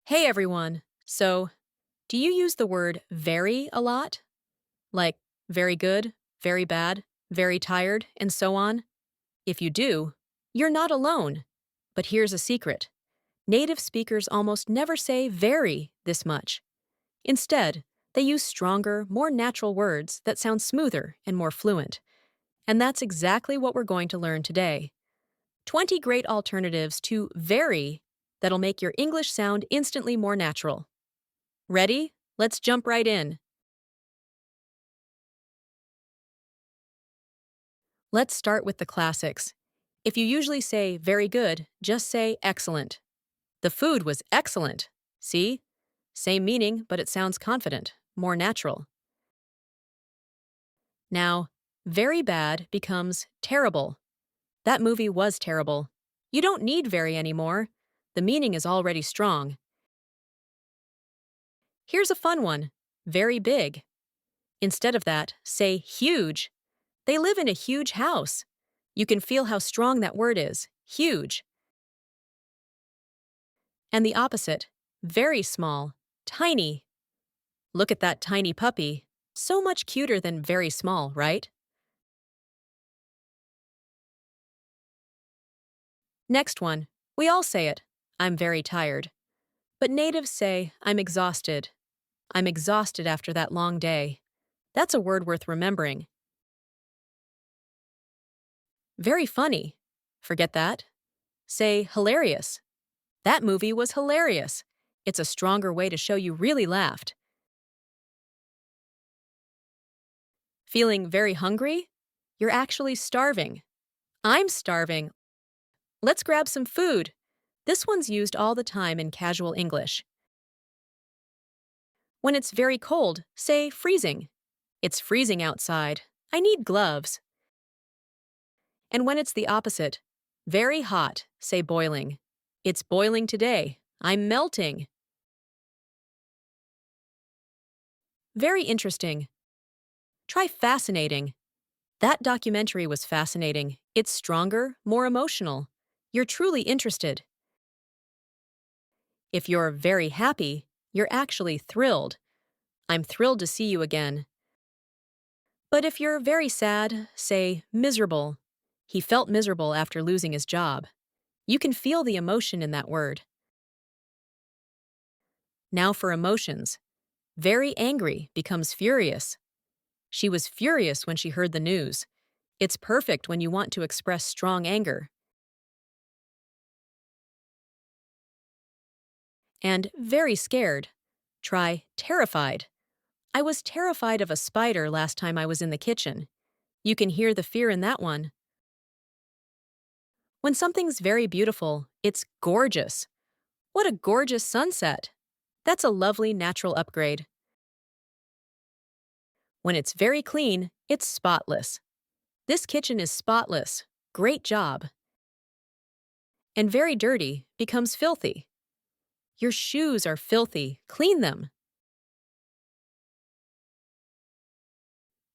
Hey everyone. So, do you use the word very a lot? Like very good, very bad, very tired, and so on? If you do, you're not alone. But here's a secret. Native speakers almost never say very this much. Instead, they use stronger, more natural words that sound smoother and more fluent. And that's exactly what we're going to learn today. 20 great alternatives to very that'll make your English sound instantly more natural. Ready? Let's jump right in. Let's start with the classics. If you usually say very good, just say excellent. The food was excellent. See? Same meaning, but it sounds confident, more natural. Now, very bad becomes terrible. That movie was terrible. You don't need very anymore. The meaning is already strong. Here's a fun one. Very big. Instead of that, say huge. They live in a huge house. You can feel how strong that word is. Huge. And the opposite. Very small. Tiny. Look at that tiny puppy. So much cuter than very small, right? Next one. We all say it. I'm very tired. But natives say, I'm exhausted. I'm exhausted after that long day. That's a word worth remembering. Very funny. Forget that. Say hilarious. That movie was hilarious. It's a stronger way to show you really laughed. Feeling very hungry? You're actually starving. I'm starving. Let's grab some food. This one's used all the time in casual English. When it's very cold, say freezing. It's freezing outside. I need gloves. And when it's the opposite, very hot, say boiling. It's boiling today. I'm melting. Very interesting. Try fascinating. That documentary was fascinating. It's stronger, more emotional. You're truly interested. If you're very happy, you're actually thrilled. I'm thrilled to see you again. But if you're very sad, say miserable. He felt miserable after losing his job. You can feel the emotion in that word. Now for emotions. Very angry becomes furious. She was furious when she heard the news. It's perfect when you want to express strong anger. And very scared. Try terrified. I was terrified of a spider last time I was in the kitchen. You can hear the fear in that one. When something's very beautiful, it's gorgeous. What a gorgeous sunset! That's a lovely natural upgrade. When it's very clean, it's spotless. This kitchen is spotless. Great job. And very dirty becomes filthy. Your shoes are filthy. Clean them.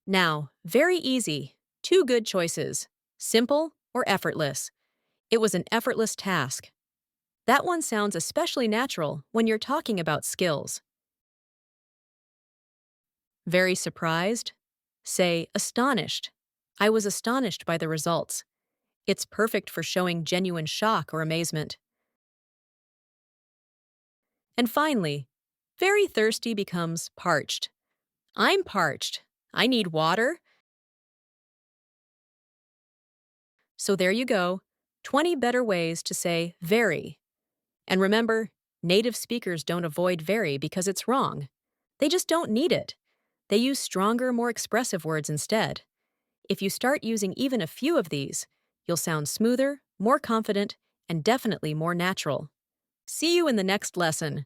Now, very easy. Two good choices. Simple or effortless. It was an effortless task. That one sounds especially natural when you're talking about skills. Very surprised? Say astonished. I was astonished by the results. It's perfect for showing genuine shock or amazement. And finally, very thirsty becomes parched. I'm parched. I need water. So there you go. 20 better ways to say very. And remember, native speakers don't avoid very because it's wrong. They just don't need it. They use stronger, more expressive words instead. If you start using even a few of these, you'll sound smoother, more confident, and definitely more natural. See you in the next lesson.